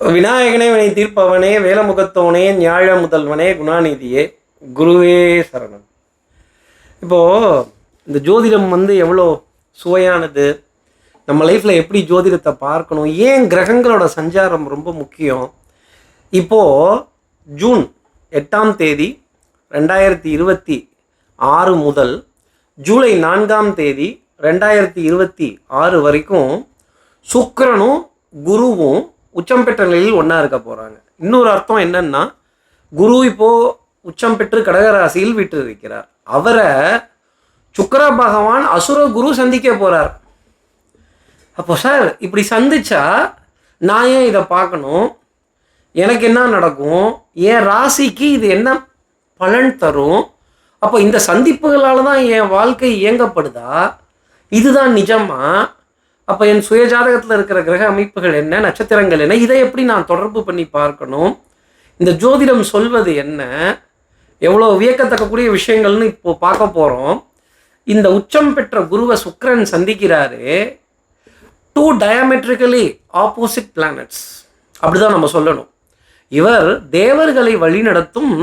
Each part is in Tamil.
விநாயகனே வினை தீர்ப்பவனே வேலமுகத்தவனே ஞாழ முதல்வனே குணாநிதியே குருவே சரணம். இப்போது இந்த ஜோதிடம் எவ்வளோ சுவையானது, நம்ம லைஃப்பில் எப்படி ஜோதிடத்தை பார்க்கணும், ஏன் கிரகங்களோட சஞ்சாரம் ரொம்ப முக்கியம். இப்போது ஜூன் 8ஆம் தேதி 2026 முதல் ஜூலை 4ஆம் தேதி 2026 வரைக்கும் சுக்கிரனும் குருவும் உச்சம் பெற்ற நிலையில் ஒன்றா இருக்க போகிறாங்க. இன்னொரு அர்த்தம் என்னன்னா, குரு இப்போது உச்சம் பெற்று கடகராசியில் விட்டு இருக்கிறார். அவரை சுக்கிர பகவான் அசுர குரு சந்திக்க போகிறார். அப்போ சார் இப்படி சந்திச்சா நான் ஏன் இதை பார்க்கணும், எனக்கு என்ன நடக்கும், என் ராசிக்கு இது என்ன பலன் தரும், அப்போ இந்த சந்திப்புகளால் தான் என் வாழ்க்கை இயங்கப்படுதா, இதுதான் நிஜமா, அப்போ என் சுயஜாதகத்தில் இருக்கிற கிரக அமைப்புகள் என்ன, நட்சத்திரங்கள் என்ன, இதை எப்படி நான் தொடர்பு பண்ணி பார்க்கணும், இந்த ஜோதிடம் சொல்வது என்ன, எவ்வளோ வியக்கத்தக்கக்கூடிய விஷயங்கள்னு இப்போ பார்க்க போகிறோம். இந்த உச்சம் பெற்ற குருவை சுக்கிரன் சந்திக்கிறாரு. 2 diametrically opposite planets, அப்படிதான் நம்ம சொல்லணும். இவர் தேவர்களை வழிநடத்தும்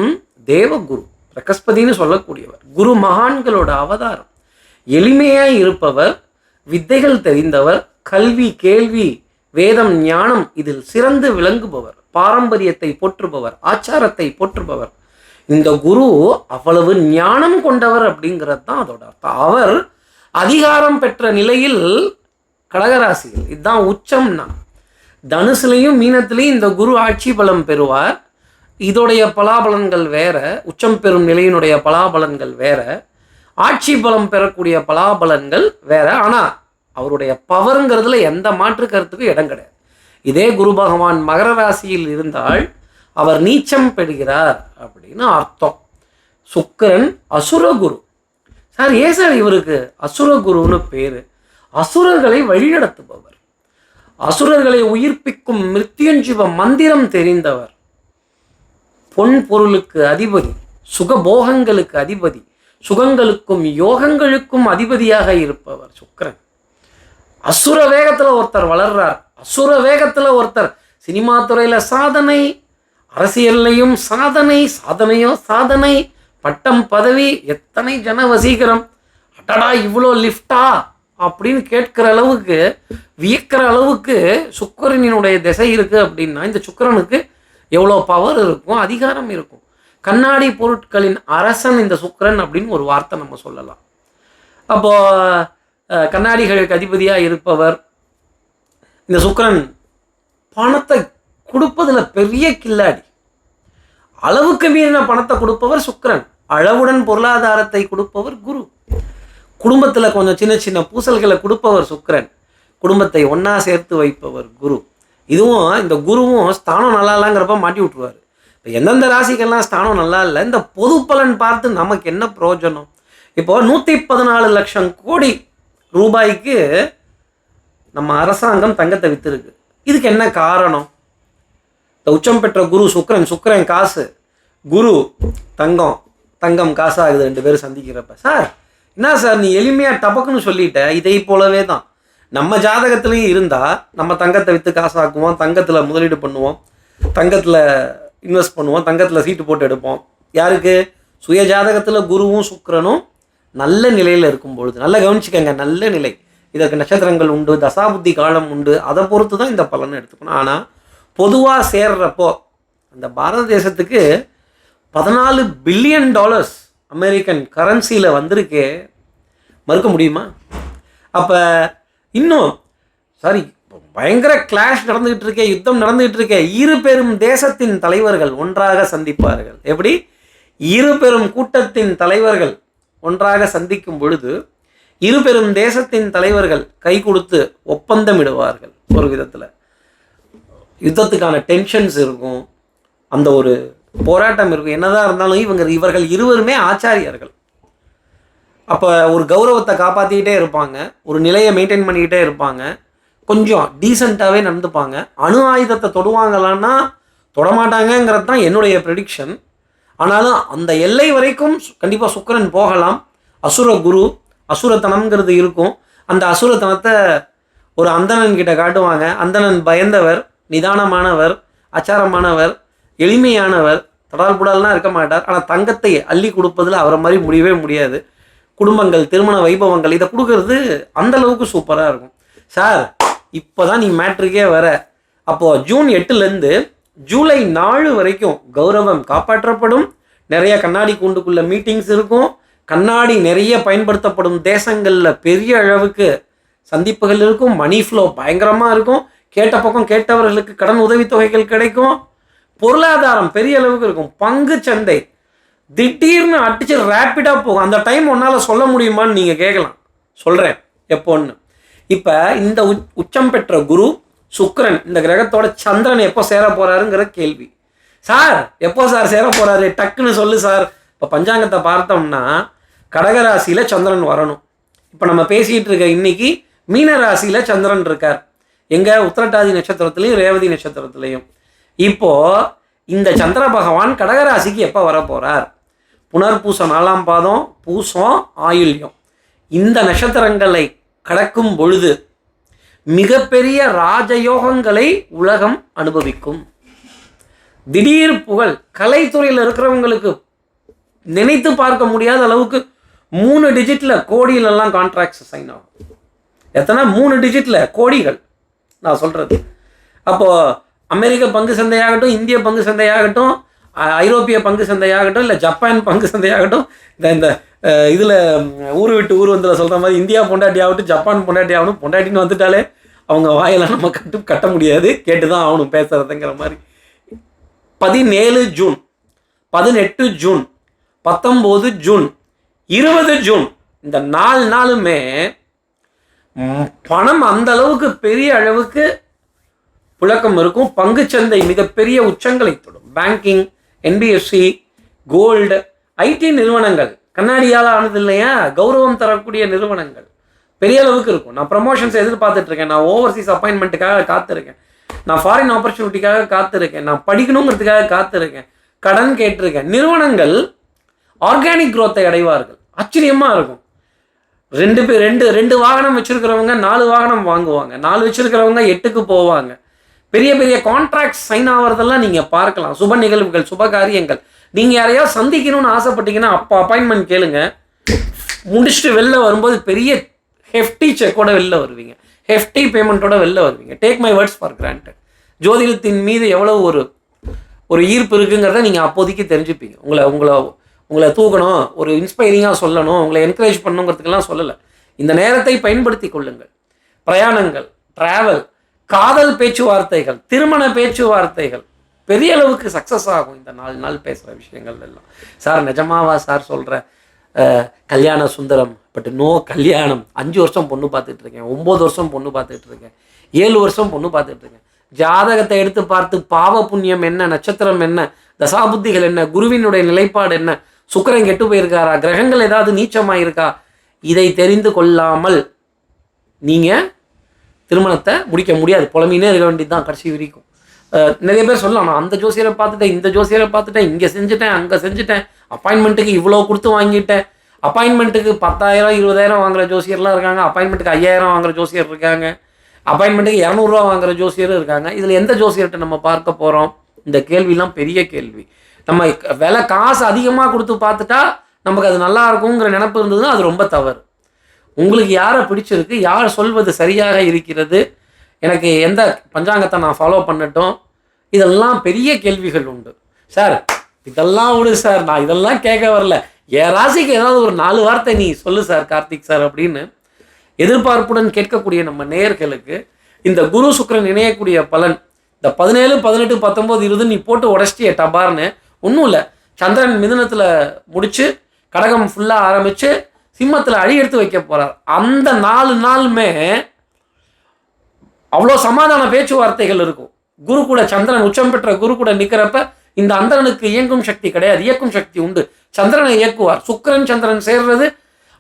தேவகுரு, பிரகஸ்பதினு சொல்லக்கூடியவர், குரு மகான்களோட அவதாரம். எளிமையாய் இருப்பவர், வித்தைகள் தெரிந்தவர், கல்வி கேள்வி வேதம் ஞானம் இதில் சிறந்து விளங்குபவர், பாரம்பரியத்தை போற்றுபவர், ஆச்சாரத்தை போற்றுபவர். இந்த குரு அவ்வளவு ஞானம் கொண்டவர் அப்படிங்கிறது தான் அதோட அர்த்தம். அவர் அதிகாரம் பெற்ற நிலையில் கடகராசியில், இதுதான் உச்சம்னா. தனுசுலையும் மீனத்திலையும் இந்த குரு ஆட்சி பலம் பெறுவார். இதோடைய பலாபலன்கள் வேற, உச்சம் பெறும் நிலையினுடைய பலாபலன்கள் வேற, ஆட்சி பலம் பெறக்கூடிய பலாபலன்கள் வேற. ஆனால் அவருடைய பவருங்கிறதுல எந்த மாற்று கருத்துக்கும் இடம் கிடையாது. இதே குரு பகவான் மகர ராசியில் இருந்தால் அவர் நீச்சம் பெறுகிறார் அப்படின்னு அர்த்தம். சுக்கிரன் அசுரகுரு. சார் ஏன் சார் இவருக்கு அசுரகுருன்னு பேர்? அசுரர்களை வழிநடத்துபவர், அசுரர்களை உயிர்ப்பிக்கும் மிருத்யுஞ்சீவ மந்திரம் தெரிந்தவர், பொன் பொருளுக்கு அதிபதி, சுகபோகங்களுக்கு அதிபதி, சுகங்களுக்கும் யோகங்களுக்கும் அதிபதியாக இருப்பவர் சுக்கிரன். அசுர வேகத்தில் ஒருத்தர் வளர்றார், அசுர வேகத்தில் ஒருத்தர் சினிமா துறையில் சாதனை, அரசியல்லையும் சாதனை, சாதனையோ சாதனை, பட்டம் பதவி, எத்தனை ஜன வசீகரம், அடடா இவ்வளோ லிஃப்டா அப்படின்னு கேட்கிற அளவுக்கு, வியக்கிற அளவுக்கு சுக்கிரனினுடைய திசை இருக்குது. அப்படின்னா இந்த சுக்கிரனுக்கு எவ்வளோ பவர் இருக்கும், அதிகாரம் இருக்கும். கண்ணாடி பொருட்களின் அரசன் இந்த சுக்கிரன் அப்படின்னு ஒரு வார்த்தை நம்ம சொல்லலாம். அப்போது கண்ணாடிகளுக்கு அதிபதியாக இருப்பவர் இந்த சுக்கிரன். பணத்தை கொடுப்பதில் பெரிய கில்லாடி, அளவுக்கு மீறின பணத்தை கொடுப்பவர் சுக்கிரன், அளவுடன் பொருளாதாரத்தை கொடுப்பவர் குரு. குடும்பத்தில் கொஞ்சம் சின்ன சின்ன பூசல்களை கொடுப்பவர் சுக்கிரன், குடும்பத்தை ஒன்றா சேர்த்து வைப்பவர் குரு. இதுவும் இந்த குருவும் ஸ்தானம் நல்லா இல்லைங்கிறப்ப மாட்டி விட்டுருவார். இப்போ எந்தெந்த ராசிக்கெல்லாம் ஸ்தானம் நல்லா இல்லை, இந்த பொது பலன் பார்த்து நமக்கு என்ன பிரயோஜனம்? இப்போது 114 லட்சம் கோடி ரூபாய்க்கு நம்ம அரசாங்கம் தங்கத்தை விற்றுருக்கு. இதுக்கு என்ன காரணம்? இந்த உச்சம் பெற்ற குரு சுக்கிரன், சுக்கிரன் காசு, குரு தங்கம், தங்கம் காசாகுது, 2 பேரும் சந்திக்கிறப்ப. சார் என்ன சார் நீ எளிமையாக டபக்குன்னு சொல்லிட்ட, இதை போலவே தான் நம்ம ஜாதகத்துலேயும் இருந்தால் நம்ம தங்கத்தை விற்று காசாக்குவோம், தங்கத்தில் முதலீடு பண்ணுவோம், தங்கத்தில் இன்வெஸ்ட் பண்ணுவோம், தங்கத்தில் சீட்டு போட்டு எடுப்போம். யாருக்கு? சுய ஜாதகத்தில் குருவும் சுக்கிரனும் நல்ல நிலையில் இருக்கும் பொழுது. நல்லா கவனிச்சுக்கங்க, நல்ல நிலை. இதற்கு நட்சத்திரங்கள் உண்டு, தசாபுத்தி காலம் உண்டு, அதை பொறுத்து தான் இந்த பலனை எடுத்துக்கணும். ஆனால் பொதுவாக சேர்றப்போ அந்த பாரத தேசத்துக்கு $14 பில்லியன் அமெரிக்கன் கரன்சியில் வந்திருக்கே, மறுக்க முடியுமா? அப்போ இன்னும் சாரி பயங்கர கிளாஷ் நடந்துகிட்டு இருக்கே, யுத்தம் நடந்துகிட்டு இருக்கே, 2 பெரும் தேசத்தின் தலைவர்கள் ஒன்றாக சந்திப்பார்கள். எப்படி? 2 பெரும் கூட்டத்தின் தலைவர்கள் ஒன்றாக சந்திக்கும் பொழுது 2 பெரும் தேசத்தின் தலைவர்கள் கை கொடுத்து ஒப்பந்தம் இடுவார்கள். ஒரு விதத்தில் யுத்தத்துக்கான டென்ஷன்ஸ் இருக்கும், அந்த ஒரு போராட்டம் இருக்கும். என்னதான் இருந்தாலும் இவர்கள் இருவருமே ஆச்சாரியர்கள். அப்போ ஒரு கௌரவத்தை காப்பாற்றிக்கிட்டே இருப்பாங்க, ஒரு நிலையை மெயின்டைன் பண்ணிக்கிட்டே இருப்பாங்க, கொஞ்சம் டீசெண்டாகவே நடந்துப்பாங்க. அணு ஆயுதத்தை தொடுவாங்களான்னா தொடமாட்டாங்கங்கிறது தான் என்னுடைய ப்ரெடிக்ஷன். ஆனாலும் அந்த எல்லை வரைக்கும் கண்டிப்பாக சுக்கிரன் போகலாம். அசுர குரு, அசுரத்தனம்ங்கிறது இருக்கும். அந்த அசுரத்தனத்தை ஒரு அந்தணன் கிட்ட காட்டுவாங்க. அந்தணன் பயந்தவர், நிதானமானவர், ஆச்சாரமானவர், எளிமையானவர், தடால் புடால்லாம் இருக்க மாட்டார். ஆனால் தங்கத்தை அள்ளி கொடுப்பதில் அவரை மாதிரி முடியவே முடியாது. குடும்பங்கள், திருமண வைபவங்கள் இதை கொடுக்கறது அந்த அளவுக்கு சூப்பராக இருக்கும். சார் இப்போ தான் நீ மேட்ருக்கே வர. அப்போது ஜூன் 8லேருந்து ஜூலை 4 வரைக்கும் கௌரவம் காப்பாற்றப்படும். நிறைய கண்ணாடி கூண்டுக்குள்ள மீட்டிங்ஸ் இருக்கும். கண்ணாடி நிறைய பயன்படுத்தப்படும் தேசங்களில் பெரிய அளவுக்கு சந்திப்புகள் இருக்கும். மணி ஃப்ளோ பயங்கரமாக இருக்கும். கேட்ட பக்கம் கேட்டவர்களுக்கு கடன் உதவித்தொகைகள் கிடைக்கும். பொருளாதாரம் பெரிய அளவுக்கு இருக்கும். பங்கு சந்தை திடீர்னு அடிச்சு ரேப்பிடாக போகும். அந்த டைம் ஒன்றால் சொல்ல முடியுமான்னு நீங்கள் கேட்கலாம். சொல்கிறேன் எப்போன்னு. இப்போ இந்த உச்சம் பெற்ற குரு சுக்கிரன் இந்த கிரகத்தோட சந்திரன் எப்போ சேர போகிறாருங்கிற கேள்வி. சார் எப்போ சார் சேர போகிறாரு டக்குன்னு சொல்லு சார். இப்போ பஞ்சாங்கத்தை பார்த்தோம்னா கடகராசியில் சந்திரன் வரணும். இப்போ நம்ம பேசிகிட்டு இருக்க இன்னைக்கு மீன ராசியில் சந்திரன் இருக்கார். எங்கள் உத்திரட்டாதி நட்சத்திரத்துலையும் ரேவதி நட்சத்திரத்துலையும். இப்போது இந்த சந்திர பகவான் கடகராசிக்கு எப்போ வர போகிறார்? புனர்பூசம் 4ஆம் பாதம், பூசம், ஆயுள்யம் இந்த நட்சத்திரங்களை கடக்கும் பொழுது மிகப்பெரிய ராஜயோகங்களை உலகம் அனுபவிக்கும். திடீர் புகழ், கலைத்துறையில் இருக்கிறவங்களுக்கு நினைத்து பார்க்க முடியாத அளவுக்கு 3 டிஜிட்டில் கோடியிலெல்லாம் கான்ட்ராக்ட்ஸ் சைன் ஆகும். எத்தனை? 3 டிஜிட்டில் கோடிகள் நான் சொல்கிறது. அப்போது அமெரிக்க பங்கு சந்தையாகட்டும், இந்திய பங்கு சந்தையாகட்டும், ஐரோப்பிய பங்கு சந்தையாகட்டும், இல்லை ஜப்பான் பங்கு சந்தையாகட்டும், இந்த இதில் ஊர் விட்டு ஊர் வந்து சொல்கிற மாதிரி இந்தியா பொண்டாட்டி ஆகட்டும், ஜப்பான் பொண்டாட்டி ஆகணும். பொண்டாட்டின்னு வந்துட்டாலே அவங்க வாயெல்லாம் நம்ம கட்ட முடியாது, கேட்டு தான் ஆகணும் பேசுகிறதுங்கிற மாதிரி. 17 ஜூன், 18 ஜூன், 19 ஜூன், 20 ஜூன் இந்த 4 நாளுமே பணம் அந்த அளவுக்கு பெரிய அளவுக்கு புழக்கம் இருக்கும். பங்குச்சந்தை மிகப்பெரிய உச்சங்களை தொடும். பேங்கிங், என்பிஎஃப்சி, கோல்டு, ஐடி நிறுவனங்கள், கண்ணாடியால் ஆனது இல்லையா, கௌரவம் தரக்கூடிய நிறுவனங்கள் பெரிய அளவுக்கு இருக்கும். நான் ப்ரமோஷன்ஸ் எதிர்பார்த்துட்டு இருக்கேன். நான் ஓவர்சீஸ் அப்பாயின்மெண்ட்டுக்காக காத்திருக்கேன். நான் ஃபாரின் ஆப்பர்ச்சுனிட்டிக்காக காத்திருக்கேன். நான் படிக்கணுங்கிறதுக்காக காத்திருக்கேன். கடன் கேட்டிருக்கேன். நிறுவனங்கள் ஆர்கானிக் குரோத்தை அடைவார்கள். ஆச்சரியமாக இருக்கும். 2 வாகனம் வச்சுருக்கிறவங்க 4 வாகனம் வாங்குவாங்க. 4 வச்சுருக்கிறவங்க 8க்கு போவாங்க. பெரிய பெரிய கான்ட்ராக்ட் சைன் ஆகிறதெல்லாம் நீங்கள் பார்க்கலாம். சுப நிகழ்வுகள், சுப காரியங்கள். நீங்கள் யாரையோ சந்திக்கணும்னு ஆசைப்பட்டீங்கன்னா அப்போ அப்பாயின்மெண்ட் கேளுங்க. முடிச்சுட்டு வெளில வரும்போது பெரிய ஹெஃப்டி செக்கோட வெளில வருவீங்க. ஹெஃப்டி பேமெண்ட்டோட வெளில வருவீங்க. Take my words for granted. ஜோதிடத்தின் மீது எவ்வளோ ஒரு ஈர்ப்பு இருக்குங்கிறத நீங்கள் அப்போதைக்கு தெரிஞ்சுப்பீங்க. உங்களை தூக்கணும், ஒரு இன்ஸ்பைரிங்காக சொல்லணும், உங்களை என்கரேஜ் பண்ணணுங்கிறதுக்கெல்லாம் சொல்லலை. இந்த நேரத்தை பயன்படுத்தி கொள்ளுங்கள். பிரயாணங்கள், ட்ராவல், காதல் பேச்சுவார்த்தைகள், திருமண பேச்சுவார்த்தைகள் பெரிய அளவுக்கு சக்ஸஸ் ஆகும் இந்த 4 நாள் பேசுகிற விஷயங்கள் எல்லாம். சார் நிஜமாவா சார் சொல்கிறேன்? கல்யாண சுந்தரம், பட் நோ கல்யாணம். 5 வருஷம் பொண்ணு பார்த்துட்ருக்கேன், 9 வருஷம் பொண்ணு பார்த்துட்ருக்கேன், 7 வருஷம் பொண்ணு பார்த்துட்ருக்கேன். ஜாதகத்தை எடுத்து பார்த்து பாவ புண்ணியம் என்ன, நட்சத்திரம் என்ன, தசாபுத்திகள் என்ன, குருவினுடைய நிலைப்பாடு என்ன, சுக்கிரன் கெட்டு போயிருக்காரா, கிரகங்கள் ஏதாவது நீச்சமாக இருக்கா, இதை தெரிந்து கொள்ளாமல் நீங்கள் திருமணத்தை முடிக்க முடியாது. புலம்பினே இருக்க வேண்டியது தான் கடைசி வரைக்கும். நிறைய பேர் சொல்லலாம், நான் அந்த ஜோசியரை பார்த்துட்டேன், இந்த ஜோசியரை பார்த்துட்டேன், இங்கே செஞ்சுட்டேன், அங்கே செஞ்சுட்டேன், அப்பாயின்மெண்ட்டுக்கு இவ்வளோ கொடுத்து வாங்கிட்டேன். அப்பாயின்மெண்ட்டுக்கு 10,000 20,000 வாங்குற ஜோசியர்லாம் இருக்காங்க. அப்பாயின்மெண்ட்டுக்கு 5,000 வாங்குற ஜோசியர் இருக்காங்க. அப்பாயின்மெண்ட்டுக்கு 200 ரூபா வாங்குற ஜோசியரும் இருக்காங்க. இதில் எந்த ஜோசியர்கிட்ட நம்ம பார்க்க போகிறோம்? இந்த கேள்விலாம் பெரிய கேள்வி. நம்ம விலை காசு அதிகமாக கொடுத்து பார்த்துட்டா நமக்கு அது நல்லா இருக்குங்கிற நினப்பு இருந்ததுன்னா அது ரொம்ப தவறு. உங்களுக்கு யாரை பிடிச்சிருக்கு, யார் சொல்வது சரியாக இருக்கிறது, எனக்கு எந்த பஞ்சாங்கத்தை நான் ஃபாலோ பண்ணட்டும், இதெல்லாம் பெரிய கேள்விகள் உண்டு. சார் இதெல்லாம் விடு சார், நான் இதெல்லாம் கேட்க வரல, என் ராசிக்கு ஏதாவது ஒரு 4 வார்த்தை நீ சொல்லு சார் கார்த்திக் சார் அப்படின்னு எதிர்பார்ப்புடன் கேட்கக்கூடிய நம்ம நேயர்களுக்கு இந்த குரு சுக்கிரன் இணையக்கூடிய பலன் இந்த 17 18 19 20 நீ போட்டு உடச்சிட்டிய டபார்னு ஒன்றும் இல்லை. சந்திரன் மிதுனத்தில் முடிச்சு கடகம் ஃபுல்லாக ஆரம்பித்து சிம்மத்தில் அடி எடுத்து வைக்க போகிறார். அந்த 4 நாளுமே அவ்வளோ சமாதான பேச்சுவார்த்தைகள் இருக்கும். குரு கூட சந்திரன் உச்சம் பெற்ற குரு கூட நிற்கிறப்ப இந்த அந்தரனுக்கு இயங்கும் சக்தி கிடையாது, இயக்கும் சக்தி உண்டு. சந்திரனை இயக்குவார். சுக்கிரன் சந்திரன் சேர்றது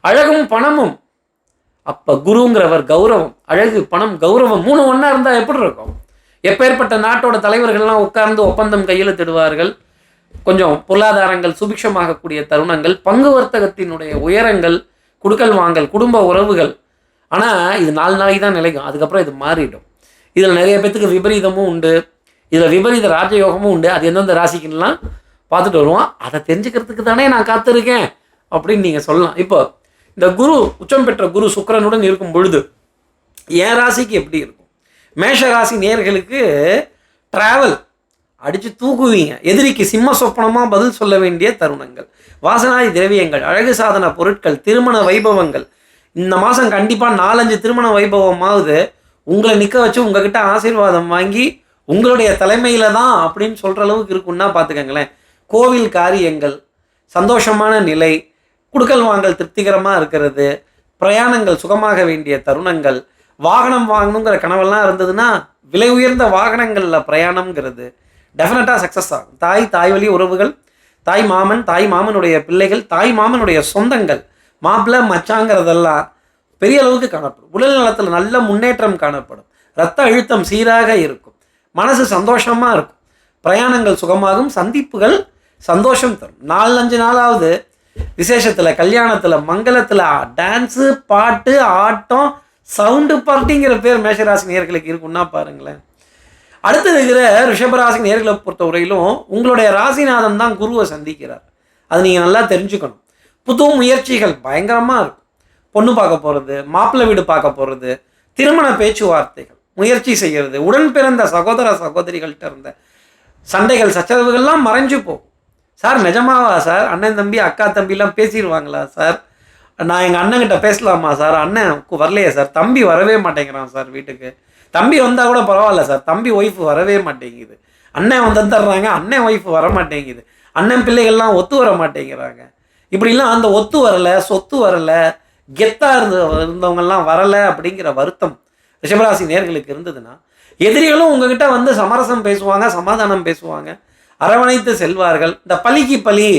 அழகும் பணமும். அப்போ குருங்கிறவர் கௌரவம், அழகு, பணம், கௌரவம் 3 ஒன்றா இருந்தால் எப்படி இருக்கும்? எப்பேற்பட்ட நாட்டோட தலைவர்கள்லாம் உட்கார்ந்து ஒப்பந்தம் கையெழுத்திடுவார்கள். கொஞ்சம் பொருளாதாரங்கள் சுபிக்ஷமாகக்கூடிய தருணங்கள், பங்கு வர்த்தகத்தினுடைய உயரங்கள், குடுக்கல் வாங்கல், குடும்ப உறவுகள். ஆனால் இது 4 நாளைக்கு தான் நிலைக்கும். அதுக்கப்புறம் இது மாறிடும். இதில் நிறைய பேத்துக்கு விபரீதமும் உண்டு. இதில் விபரீத ராஜயோகமும் உண்டு. அது எந்தெந்த ராசிக்குலாம் பார்த்துட்டு வருவோம். அதை தெரிஞ்சுக்கிறதுக்கு தானே நான் காத்திருக்கேன் அப்படின்னு நீங்கள் சொல்லலாம். இப்போ இந்த குரு உச்சம் பெற்ற குரு சுக்கிரனுடன் இருக்கும் பொழுது என் ராசிக்கு எப்படி இருக்கும்? மேஷ ராசி நேயர்களுக்கு ட்ராவல் அடித்து தூக்குவீங்க. எதிரிக்கு சிம்ம சொப்பனமாக பதில் சொல்ல வேண்டிய தருணங்கள், வாசனாதி திரவியங்கள், அழகு சாதன பொருட்கள், திருமண வைபவங்கள். இந்த மாதம் கண்டிப்பாக 4-5 திருமண வைபவமாவது உங்களை நிற்க வச்சு உங்ககிட்ட ஆசீர்வாதம் வாங்கி உங்களுடைய தலைமையில் தான் அப்படின்னு சொல்கிற அளவுக்கு இருக்குன்னா பார்த்துக்கங்களேன். கோவில் காரியங்கள், சந்தோஷமான நிலை, குடுக்கல் வாங்கல் திருப்திகரமாக இருக்கிறது, பிரயாணங்கள் சுகமாக வேண்டிய தருணங்கள், வாகனம் வாங்கணுங்கிற கனவெல்லாம் இருந்ததுன்னா விலை உயர்ந்த வாகனங்களில் பிரயாணம்ங்கிறது டெஃபினட்டாக சக்ஸஸ் ஆகும். தாய் வழி உறவுகள், தாய் மாமன், தாய் மாமனுடைய பிள்ளைகள், தாய் மாமனுடைய சொந்தங்கள், மாப்பிள்ளை மச்சாங்கிறதெல்லாம் பெரிய அளவுக்கு காணப்படும். உடல் நலத்தில் நல்ல முன்னேற்றம் காணப்படும். இரத்த அழுத்தம் சீராக இருக்கும். மனசு சந்தோஷமாக இருக்கும். பிரயாணங்கள் சுகமாகும். சந்திப்புகள் சந்தோஷம் தரும். 4-5 நாளாவது விசேஷத்தில், கல்யாணத்தில், மங்களத்தில் டான்ஸு, பாட்டு, ஆட்டம், சவுண்டு பார்ட்டிங்கிற பேர் மேஷராசி நேயர்களுக்கு இருக்குன்னா பாருங்களேன். அடுத்து இருக்கிற ரிஷபராசி நேயர்களை பொறுத்தவரையிலும் உங்களுடைய ராசிநாதன் தான் குருவை சந்திக்கிறார். அது நீங்கள் நல்லா தெரிஞ்சுக்கணும். புது முயற்சிகள் பயங்கரமாக இருக்கும். பொண்ணு பார்க்க போகிறது, மாப்பிள்ளை வீடு பார்க்க போகிறது, திருமண பேச்சுவார்த்தைகள், முயற்சி செய்கிறது, உடன் பிறந்த சகோதர சகோதரிகள்கிட்ட இருந்த சண்டைகள் சச்சரவுகள்லாம் மறைஞ்சு போகும். சார் நிஜமாவா சார்? அண்ணன் தம்பி அக்கா தம்பிலாம் பேசிடுவாங்களா சார்? நான் எங்கள் அண்ணன்கிட்ட பேசலாமா சார்? அண்ணன் வரலையே சார், தம்பி வரவே மாட்டேங்கிறான் சார் வீட்டுக்கு. தம்பி வந்தால் கூட பரவாயில்ல சார், தம்பி ஒய்ஃபு வரவே மாட்டேங்குது. அண்ணன் வந்துடுறாங்க, அண்ணன் ஒய்ஃபு வர மாட்டேங்குது. அண்ணன் பிள்ளைகள்லாம் ஒத்து வர மாட்டேங்கிறாங்க. இப்படிலாம் அந்த ஒத்து வரலை, சொத்து வரலை, கெத்தாக இருந்தவங்கெல்லாம் வரலை அப்படிங்கிற வருத்தம் ரிஷபராசி நேயர்களுக்கு இருந்ததுன்னா எதிரிகளும் உங்ககிட்ட வந்து சமரசம் பேசுவாங்க, சமாதானம் பேசுவாங்க, அரவணைத்து செல்வார்கள். இந்த பலிக்கு பலி,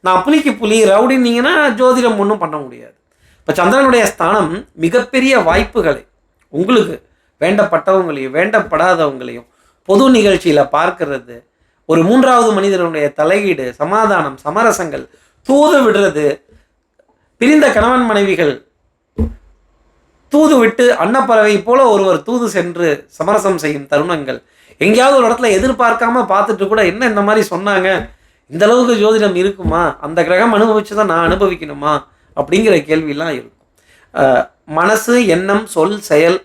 நான் புலிக்கு புலி, ரவுடின்னீங்கன்னா ஜோதிடம் ஒன்றும் பண்ண முடியாது. இப்போ சந்திரனுடைய ஸ்தானம் மிகப்பெரிய வாய்ப்புகளை உங்களுக்கு வேண்டப்பட்டவங்களையும் வேண்டப்படாதவங்களையும் பொது நிகழ்ச்சியில் பார்க்கறது, ஒரு 3வது மனிதனுடைய தலையீடு, சமாதானம், சமரசங்கள், தூது விடுறது, பிரிந்த கணவன் மனைவிகள் தூது விட்டு அன்னப்பறவை போல ஒருவர் தூது சென்று சமரசம் செய்யும் தருணங்கள், எங்கேயாவது ஒரு இடத்துல எதிர்பார்க்காம பார்த்துட்டு கூட என்ன இந்த மாதிரி சொன்னாங்க, இந்த அளவுக்கு ஜோதிடம் இருக்குமா, அந்த கிரகம் அனுபவிச்சு தான் நான் அனுபவிக்கணுமா அப்படிங்கிற கேள்வியெல்லாம் இருக்கும். மனசு, எண்ணம், சொல், செயல்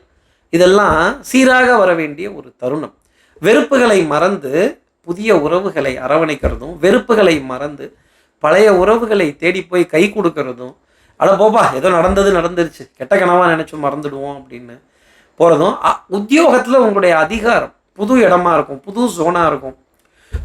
இதெல்லாம் சீராக வர வேண்டிய ஒரு தருணம். வெறுப்புகளை மறந்து புதிய உறவுகளை அரவணைக்கிறதும், வெறுப்புகளை மறந்து பழைய உறவுகளை தேடி போய் கை கொடுக்கறதும், அட போப்பா ஏதோ நடந்துருச்சு, கெட்ட கனவாக நினச்சி மறந்துடுவோம் அப்படின்னு போகிறதும். உத்தியோகத்தில் உங்களுடைய அதிகாரம் புது இடமா இருக்கும், புது ஜோனாக இருக்கும்,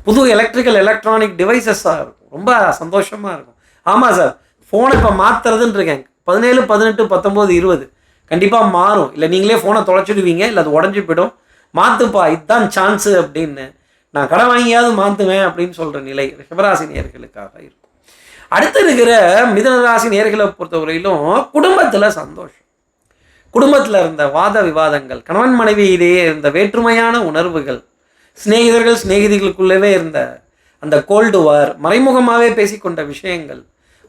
புது எலக்ட்ரானிக் டிவைசஸாக இருக்கும், ரொம்ப சந்தோஷமாக இருக்கும். ஆமாம் சார், ஃபோனை இப்போ மாற்றுறதுன்னு இருக்கேன், 17, 18, 19, 20 கண்டிப்பாக மாறும். இல்லை நீங்களே ஃபோனை தொலைச்சிடுவீங்க, இல்லை அது உடஞ்சி போய்டும், மாற்றுப்பா இதுதான் சான்ஸு அப்படின்னு நான் கடன் வாங்கியாவது மாற்றுவேன் அப்படின்னு சொல்கிற நிலை ரிஷபராசி நேயர்களுக்காக இருக்கும். அடுத்து இருக்கிற மிதுனராசி நேயர்களை பொறுத்தவரையிலும் குடும்பத்தில் சந்தோஷம், குடும்பத்தில் இருந்த வாத விவாதங்கள், கணவன் மனைவி இடையே இருந்த வேற்றுமையான உணர்வுகள், சிநேகிதிகளுக்குள்ளவே இருந்த அந்த கோல்டு வார், மறைமுகமாகவே பேசிக்கொண்ட விஷயங்கள்,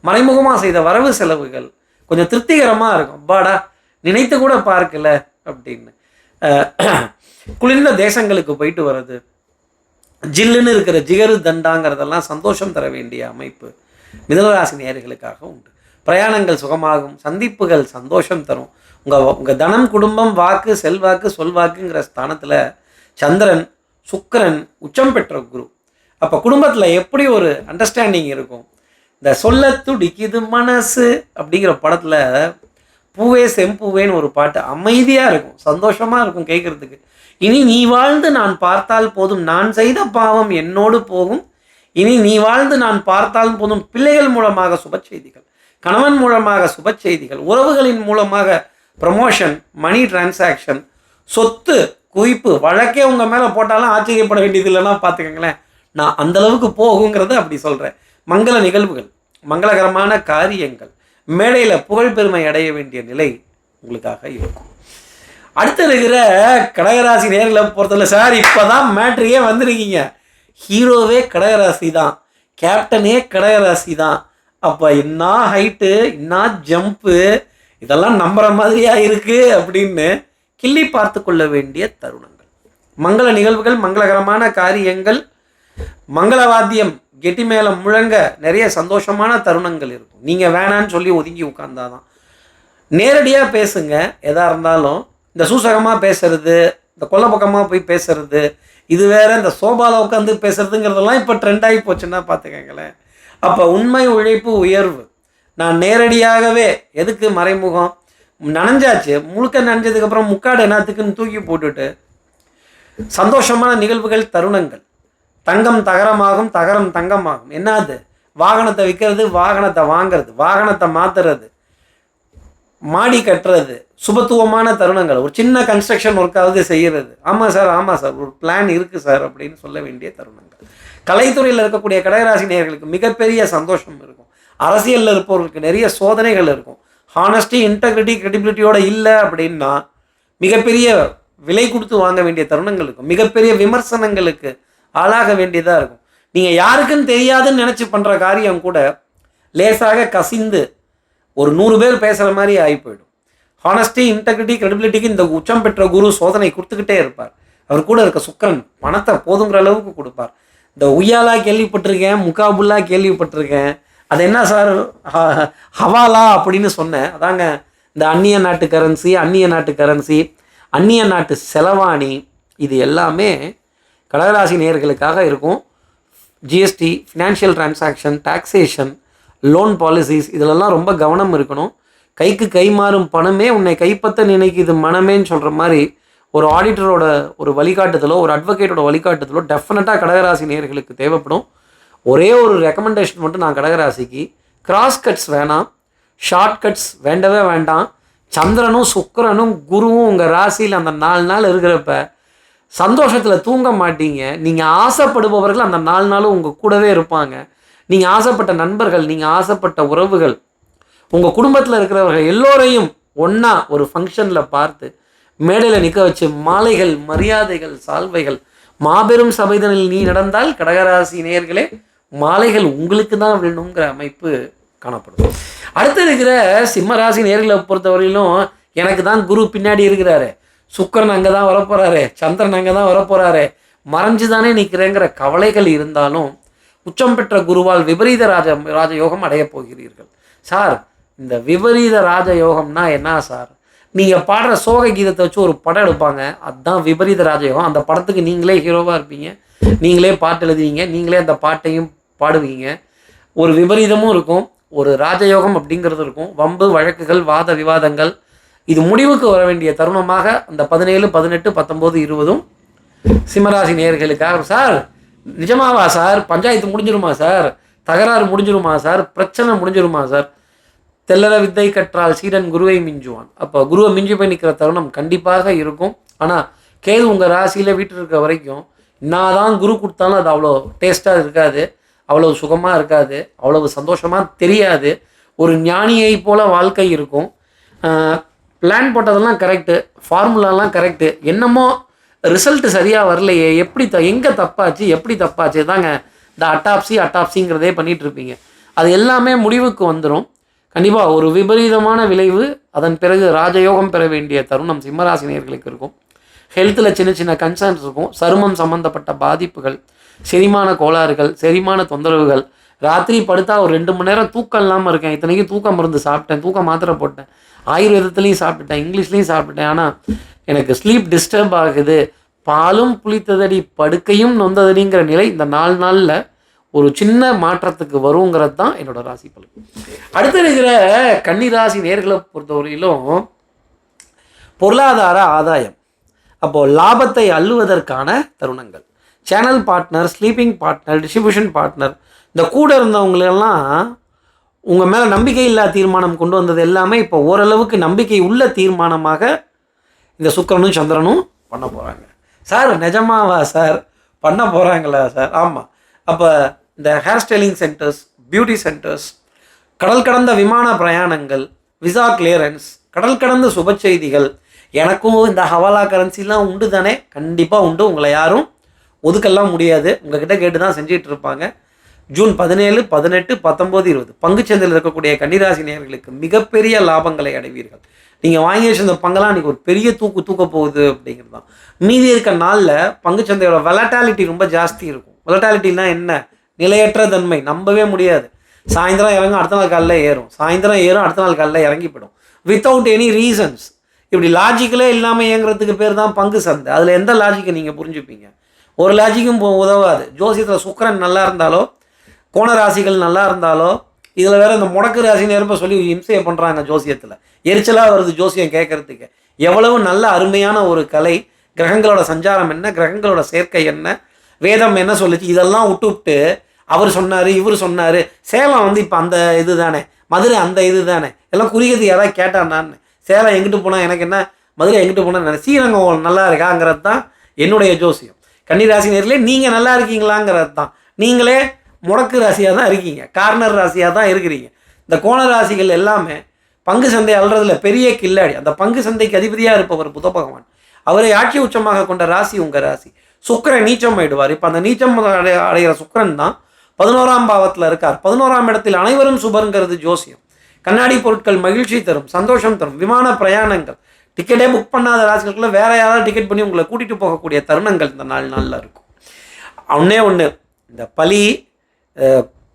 மறைமுகமாக செய்த வரவு செலவுகள் கொஞ்சம் திருப்திகரமாக இருக்கும். அப்பாடா நினைத்து கூட பார்க்கல அப்படின்னு. குளிர்ந்த தேசங்களுக்கு போயிட்டு வர்றது, ஜில்லுன்னு இருக்கிற ஜிகரு தண்டாங்கிறதெல்லாம் சந்தோஷம் தர வேண்டிய அமைப்பு மிதுனராசி நேயர்களுக்காக உண்டு. பிரயாணங்கள் சுகமாகும், சந்திப்புகள் சந்தோஷம் தரும். உங்கள் தனம், குடும்பம், வாக்கு, செல்வாக்கு, சொல்வாக்குங்கிற ஸ்தானத்தில் சந்திரன், சுக்கிரன், உச்சம் பெற்ற குரு. அப்போ குடும்பத்தில் எப்படி ஒரு அண்டர்ஸ்டாண்டிங் இருக்கும்? இந்த சொல்ல துடிக்குது மனசு அப்படிங்கிற படத்தில் பூவே செம்பூவேன்னு ஒரு பாட்டு அமைதியாக இருக்கும், சந்தோஷமாக இருக்கும் கேட்குறதுக்கு. இனி நீ வாழ்ந்து நான் பார்த்தால் போதும், நான் செய்த பாவம் என்னோடு போகும், இனி நீ வாழ்ந்து நான் பார்த்தாலும் போதும். பிள்ளைகள் மூலமாக சுப செய்திகள், கணவன் மூலமாக சுப செய்திகள், உறவுகளின் மூலமாக ப்ரமோஷன், மணி டிரான்சாக்ஷன், சொத்து குவிப்பு, வழக்கே உங்கள் மேலே போட்டாலும் ஆச்சரியப்பட வேண்டியது இல்லைன்னா பார்த்துக்கங்களேன். நான் அந்தளவுக்கு போகுங்கிறத அப்படி சொல்கிறேன். மங்கள நிகழ்வுகள், மங்களகரமான காரியங்கள், மேடையில் புகழ் பெருமை அடைய வேண்டிய நிலை உங்களுக்காக இருக்கும். அடுத்து இருக்கிற கடகராசி நேர்களை பொறுத்தவரை சார் இப்போ தான் மேட்ரியே வந்திருக்கீங்க, ஹீரோவே கடகராசி தான், கேப்டனே கடகராசி தான், அப்போ என்ன ஹைட்டு, என்ன ஜம்ப்பு, இதெல்லாம் நம்புற மாதிரியா இருக்குது அப்படின்னு கிள்ளி பார்த்து கொள்ள வேண்டிய தருணங்கள். மங்கள நிகழ்வுகள், மங்களகரமான காரியங்கள், மங்களவாத்தியம் கெட்டி மேளம் முழங்க நிறைய சந்தோஷமான தருணங்கள் இருக்கும். நீங்கள் வேணான்னு சொல்லி ஒதுங்கி உட்கார்ந்தாதான். நேரடியாக பேசுங்க. எதாக இருந்தாலும் இந்த சூசகமாக பேசுறது, இந்த கொல்ல பக்கமாக போய் பேசுறது, இது வேற இந்த சோபாவில் உட்காந்து பேசுறதுங்கிறதெல்லாம் இப்போ ட்ரெண்ட் ஆகி போச்சுன்னா பார்த்துக்கங்களேன். அப்போ உண்மை உழைப்பு உயர்வு. நான் நேரடியாகவே எதுக்கு மறைமுகம், நனைஞ்சாச்சு, முழுக்க நனைஞ்சதுக்கப்புறம் முக்காடு என்னத்துக்குன்னு தூக்கி போட்டுட்டு சந்தோஷமான நிகழ்வுகள், தருணங்கள். தங்கம் தகரமாகும், தகரம் தங்கமாகும். என்னது? வாகனத்தை விற்கிறது, வாகனத்தை வாங்கிறது, வாகனத்தை மாற்றுறது, மாடி கட்டுறது, சுபத்துவமான தருணங்கள். ஒரு சின்ன கன்ஸ்ட்ரக்ஷன் ஒர்க்காவது செய்கிறது. ஆமாம் சார், ஆமாம் சார், ஒரு பிளான் இருக்குது சார் அப்படின்னு சொல்ல வேண்டிய தருணங்கள். கலைத்துறையில் இருக்கக்கூடிய கடகராசி நேயர்களுக்கு மிகப்பெரிய சந்தோஷம் இருக்கும். அரசியலில் இருப்பவர்களுக்கு நிறைய சோதனைகள் இருக்கும். ஹானஸ்டி, இன்டெகிரிட்டி, கிரெடிபிலிட்டியோட இல்லை அப்படின்னா மிகப்பெரிய விலை கொடுத்து வாங்க வேண்டிய தருணங்கள் இருக்கும். மிகப்பெரிய விமர்சனங்களுக்கு ஆளாக வேண்டியதாக இருக்கும். நீங்கள் யாருக்குன்னு தெரியாதுன்னு நினச்சி பண்ணுற காரியம் கூட லேசாக கசிந்து ஒரு 100 பேர் பேசுகிற மாதிரி ஆகி போயிடும். ஹானஸ்டி, இன்டெகிரிட்டி, கிரெடிபிலிட்டிக்கு இந்த உச்சம் பெற்ற குரு சோதனை கொடுத்துக்கிட்டே இருப்பார். அவர் கூட இருக்க சுக்கிரன் பணத்தை போதுங்கிற அளவுக்கு கொடுப்பார். இந்த உய்யாலா கேள்விப்பட்டிருக்கேன், முகாபுல்லா கேள்விப்பட்டிருக்கேன். அது என்ன சார் ஹவாலா அப்படின்னு சொன்னேன். அதாங்க இந்த அந்நிய நாட்டு கரன்சி, அந்நிய நாட்டு செலவாணி, இது எல்லாமே கடகராசி நேயர்களுக்காக இருக்கும். GST, financial transaction, taxation, loan policies, இதிலெல்லாம் ரொம்ப கவனம் இருக்கணும். கைக்கு கை மாறும் பணமே உன்னை கைப்பற்ற நினைக்குது மனமேன்னு சொல்கிற மாதிரி ஒரு ஆடிட்டரோட ஒரு வழிகாட்டுதலோ, ஒரு அட்வொகேட்டோட வழிகாட்டுதலோ டெஃபினட்டாக கடகராசி நேயர்களுக்கு தேவைப்படும். ஒரே ஒரு ரெக்கமெண்டேஷன் மட்டும் நான் கடகராசிக்கு, கிராஸ் கட்ஸ் வேணாம், ஷார்ட் கட்ஸ் வேண்டவே வேண்டாம். சந்திரனும் சுக்கிரனும் குருவும் உங்கள் ராசியில் அந்த 4 நாள் இருக்கிறப்ப சந்தோஷத்தில் தூங்க மாட்டீங்க. நீங்கள் ஆசைப்படுபவர்கள் அந்த 4 நாளும் உங்கள் கூடவே இருப்பாங்க. நீங்கள் ஆசைப்பட்ட நண்பர்கள், நீங்கள் ஆசைப்பட்ட உறவுகள், உங்கள் குடும்பத்தில் இருக்கிறவர்கள் எல்லோரையும் ஒன்றா ஒரு ஃபங்க்ஷனில் பார்த்து மேடையில் நிற்க வச்சு மாலைகள், மரியாதைகள், சால்வைகள், மாபெரும் சபைதனில் நீ நடந்தால் கடகராசி நேயர்களே மாலைகள் உங்களுக்கு தான் வேணுங்கிற அமைப்பு காணப்படும். அடுத்து இருக்கிற சிம்மராசி நேயர்களை பொறுத்தவரையிலும் எனக்கு தான் குரு பின்னாடி இருக்கிறாரு, சுக்கிரன் அங்கே தான் வரப்போகிறாரு, சந்திரன் அங்கே தான் வரப்போகிறாரு, மறைஞ்சு தானே நிற்கிறேங்கிற கவலைகள் இருந்தாலும் உச்சம் பெற்ற குருவால் விபரீத ராஜயோகம் அடைய போகிறீர்கள். சார், இந்த விபரீத ராஜயோகம்னா என்ன சார்? நீங்கள் பாடுற சோக கீதத்தை வச்சு ஒரு படம் எடுப்பாங்க, அதுதான் விபரீத ராஜயோகம். அந்த படத்துக்கு நீங்களே ஹீரோவாக இருப்பீங்க, நீங்களே பாட்டு எழுதுவீங்க, நீங்களே அந்த பாட்டையும் பாடுவீங்க. ஒரு விபரீதமும் இருக்கும், ஒரு ராஜயோகம் அப்படிங்கிறது இருக்கும். வம்பு வழக்குகள், வாத விவாதங்கள், இது முடிவுக்கு வர வேண்டிய தருணமாக அந்த 17, 18, 19, 20 சிம்மராசி நேயர்களுக்காக. சார் நிஜமாவா சார்? பஞ்சாயத்து முடிஞ்சிருமா சார்? தகராறு முடிஞ்சிருமா சார்? பிரச்சனை முடிஞ்சிருமா சார்? தெல்லற வித்தை கற்றால் சீடன் குருவை மிஞ்சுவான். அப்போ குருவை மிஞ்சி போய் நிற்கிற தருணம் கண்டிப்பாக இருக்கும். ஆனால் கேது உங்கள் ராசியில் வீட்டில் இருக்க வரைக்கும் நான் தான் குரு கொடுத்தாலும் அது அவ்வளோ டேஸ்ட்டாக இருக்காது, அவ்வளவு சுகமாக இருக்காது, அவ்வளவு சந்தோஷமாக தெரியாது. ஒரு ஞானியை போல் வாழ்க்கை இருக்கும். பிளான் போட்டதெல்லாம் கரெக்டு, ஃபார்முலாலாம் கரெக்டு, என்னமோ ரிசல்ட் சரியாக வரலையே, எங்கே தப்பாச்சு, எப்படி தப்பாச்சு தாங்க இந்த அட்டாப்சிங்கிறதே பண்ணிகிட்டு இருப்பீங்க. அது எல்லாமே முடிவுக்கு வந்துடும். கண்டிப்பாக ஒரு விபரீதமான விளைவு, அதன் பிறகு ராஜயோகம் பெற வேண்டிய தருணம் சிம்மராசி நேயர்களுக்கு இருக்கும். ஹெல்த்தில் சின்ன சின்ன கன்சர்ன்ஸ் இருக்கும், சருமம் சம்மந்தப்பட்ட பாதிப்புகள், செரிமான கோளாறுகள், செரிமான தொந்தரவுகள். ராத்திரி படுத்தா ஒரு 2 மணி நேரம் தூக்கம் இல்லாமல் இருக்கேன். இத்தனைக்கும் தூக்க மருந்து சாப்பிட்டேன், தூக்க மாத்திரை போட்டேன், ஆயுர்வேதத்துலேயும் சாப்பிட்டுட்டேன், இங்கிலீஷ்லேயும் சாப்பிட்டுட்டேன், ஆனால் எனக்கு ஸ்லீப் டிஸ்டர்ப் ஆகுது, பாலும் புளித்ததடி படுக்கையும் நொந்ததடிங்கிற நிலை இந்த 4 நாளில் ஒரு சின்ன மாற்றத்துக்கு வருங்கிறது தான் என்னோட ராசி பலன். அடுத்து இருக்கிற கன்னிராசி நேயர்களை பொறுத்தவரையிலும் பொருளாதார ஆதாயம், அப்போது லாபத்தை அள்ளுவதற்கான தருணங்கள். Channel partner, sleeping partner, distribution partner, இந்த கூட இருந்தவங்களெல்லாம் உங்கள் மேலே நம்பிக்கை இல்லா தீர்மானம் கொண்டு வந்தது எல்லாமே இப்போ ஓரளவுக்கு நம்பிக்கை உள்ள தீர்மானமாக இந்த சுக்கிரனும் சந்திரனும் பண்ண போகிறாங்க. சார் நிஜமாவா சார்? பண்ண போகிறாங்களா சார்? ஆமாம். அப்போ இந்த hair styling centres, beauty centres, கடல் கடந்த விமான பிரயாணங்கள், விசா கிளியரன்ஸ், கடல் கடந்த சுப செய்திகள், எனக்கும் இந்த ஹவாலா கரன்சிலாம் உண்டு தானே? கண்டிப்பாக உண்டு. உங்களை யாரும் ஒதுக்கெல்லாம் முடியாது, உங்ககிட்ட கேட்டு தான் செஞ்சிகிட்டு இருப்பாங்க. ஜூன் 17, 18, 19, 20 பங்குச்சந்தையில் இருக்கக்கூடிய கன்னிராசி நேயர்களுக்கு மிகப்பெரிய லாபங்களை அடைவீர்கள். நீங்கள் வாங்கி வச்சிருந்த பங்கெல்லாம் இன்றைக்கி ஒரு பெரிய தூக்க போகுது அப்படிங்கிறது தான். மீதி இருக்க நாளில் பங்குச்சந்தையோட வெலட்டாலிட்டி ரொம்ப ஜாஸ்தி இருக்கும். வெலட்டாலிட்டினா என்ன? நிலையற்ற தன்மை, நம்பவே முடியாது. சாயந்தரம் இறங்கும், அடுத்த நாள் காலையில் ஏறும், சாயந்தரம் ஏறும், அடுத்த நாள் காலையில் இறங்கி போயிடும், வித்தவுட் எனி ரீசன்ஸ். இப்படி லாஜிக்கலே இல்லாமல் இயங்குறதுக்கு பேர் தான் பங்கு சந்தை. அதில் எந்த லாஜிக்கை நீங்கள் புரிஞ்சுப்பீங்க? ஒரு லாஜிக்கும் உதவாது. ஜோசியத்தில் சுக்கிரன் நல்லா இருந்தாலோ, கோண ராசிகள் நல்லா இருந்தாலோ, இதில் வேறு இந்த முடக்கு ராசி நேரமாக சொல்லி இம்சையை பண்ணுறாங்க ஜோசியத்தில். எரிச்சலாக வருது ஜோசியம் கேட்குறதுக்கு. எவ்வளவு நல்ல அருமையான ஒரு கலை. கிரகங்களோட சஞ்சாரம் என்ன, கிரகங்களோட சேர்க்கை என்ன, வேதம் என்ன சொல்லிச்சு, இதெல்லாம் விட்டு அவர் சொன்னார், இவர் சொன்னார். சேலம் வந்து இப்போ அந்த இது தானே, மதுரை அந்த இது தானே, எல்லாம் குறிக்கிறது யாராவது கேட்டான்னு. சேலம் எங்கிட்டு போனால் எனக்கு என்ன, மதுரை எங்கிட்டு போனால் ஸ்ரீரங்கம் நல்லா இருக்காங்கிறது தான் என்னுடைய ஜோசியம். கன்னிராசி நேரிலே நீங்கள் நல்லா இருக்கீங்களாங்கிறது தான். நீங்களே முடக்கு ராசியாக தான் இருக்கீங்க, கார்னர் ராசியாக தான் இருக்கிறீங்க. இந்த கோண ராசிகள் எல்லாமே பங்கு சந்தை அல்றதுல பெரிய கில்லாடி. அந்த பங்கு சந்தைக்கு அதிபதியாக இருப்பவர் புத பகவான். அவரை ஆட்சி உச்சமாக கொண்ட ராசி உங்கள் ராசி. சுக்கிரன் நீச்சம் ஆயிடுவார். இப்போ அந்த நீச்சம் அடைகிற சுக்கிரன் தான் 11ஆம் பாவத்தில் இருக்கார். 11ஆம் இடத்தில் அனைவரும் சுபருங்கிறது ஜோசியம். கண்ணாடி பொருட்கள் மகிழ்ச்சி தரும், சந்தோஷம் தரும், விமான பிரயாணங்கள், டிக்கெட்டே புக் பண்ணாத ராசிகளுக்குள்ள வேற யாராவது டிக்கெட் பண்ணி உங்களை கூட்டிகிட்டு போகக்கூடிய தருணங்கள் இந்த நாளில் இருக்கும். ஒன்று இந்த பலி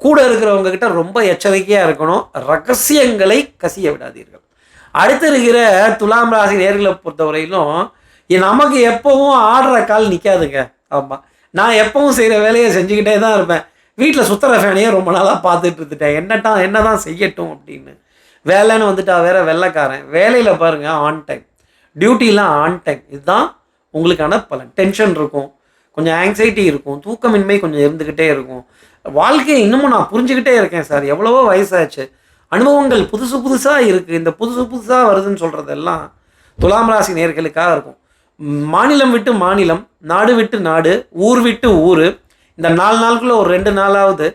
கூட இருக்கிறவங்க கிட்ட ரொம்ப எச்சரிக்கையாக இருக்கணும். ரகசியங்களை கசிய விடாதீர்கள். அடுத்து இருக்கிற துலாம் ராசி நேர்களை பொறுத்தவரையிலும் நமக்கு எப்பவும் ஆடுற கால் நிற்காதுங்க. ஆமாம், நான் எப்பவும் செய்கிற வேலையை செஞ்சுக்கிட்டே தான் இருப்பேன். வீட்டில் சுத்தர ஃபேனையே ரொம்ப நாளாக பார்த்துட்டு இருந்துட்டேன். என்ன தான் செய்யட்டும் அப்படின்னு. வேலைன்னு வந்துட்டா வேற வெள்ளைக்காரன். வேலையில் பாருங்கள் ஆன் டைம், டியூட்டிலாம் ஆன் டைம். இதுதான் உங்களுக்கான பலன். டென்ஷன் இருக்கும், கொஞ்சம் ஆங்ஸைட்டி இருக்கும், தூக்கமின்மை கொஞ்சம் இருந்துக்கிட்டே இருக்கும். வாழ்க்கையை இன்னமும் நான் புரிஞ்சுக்கிட்டே இருக்கேன் சார். எவ்வளவோ வயசாச்சு, அனுபவங்கள் புதுசாக இருக்குது. இந்த புதுசாக வருதுன்னு சொல்கிறதெல்லாம் துலாம் ராசி நேயர்களுக்காக இருக்கும். மாநிலம் விட்டு மாநிலம், நாடு விட்டு நாடு, ஊர் விட்டு ஊர், இந்த 4 நாளுக்குள்ளே ஒரு 2 நாளாவது